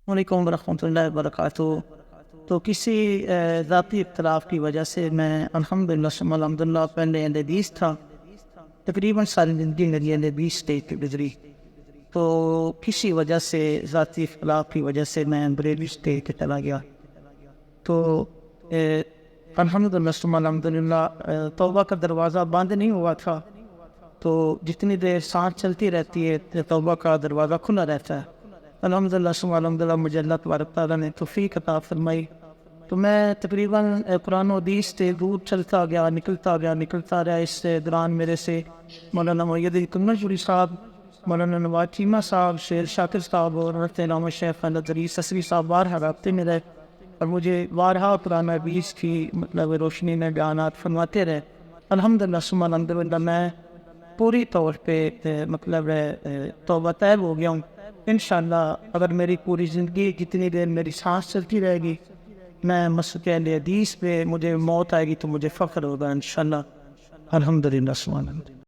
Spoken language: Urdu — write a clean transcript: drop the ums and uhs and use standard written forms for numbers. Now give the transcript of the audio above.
وعلیکم ورحمۃ اللہ وبرکاتہ۔ تو کسی ذاتی اختلاف کی وجہ سے میں الحمدللہ ثم الحمدللہ پہلے اہل حدیث تھا، تقریباً ساری زندگی میری اہل حدیث اسٹیج پہ گزری۔ تو کسی وجہ سے ذاتی اختلاف کی وجہ سے میں بریلوی اسٹیج پہ چلا گیا۔ تو الحمدللہ ثم الحمدللہ توبہ کا دروازہ بند نہیں ہوا تھا، تو جتنی دیر سانس چلتی رہتی ہے توبہ کا دروازہ کھلا رہتا ہے۔ الحمدللہ ثم الحمدللہ مجھے اللہ تبارک تعالیٰ نے توفیق عطا فرمائی، تو میں تقریباً قرآن و حدیث سے دور چلتا گیا، نکلتا رہا۔ اس دوران میرے سے مولانا معید کنر جوری صاحب، مولانا نواز چیمہ صاحب، شیر شاکر صاحب اور حضرت علامہ شیخ احمد علی سسری صاحب بارہا رابطے میں رہے، اور مجھے بارہا قرآن حدیث کی روشنی میں بیانات فرماتے رہے۔ الحمدللہ ثم الحمدللہ میں پوری طور پہ توبہ طیب ہو گیا ہوں۔ انشاءاللہ اگر میری پوری زندگی جتنی دیر میری سانس چلتی رہے گی، میں مسلک اہل حدیث پہ مجھے موت آئے گی تو مجھے فخر ہوگا انشاءاللہ۔ الحمدللہ ثم الحمدللہ۔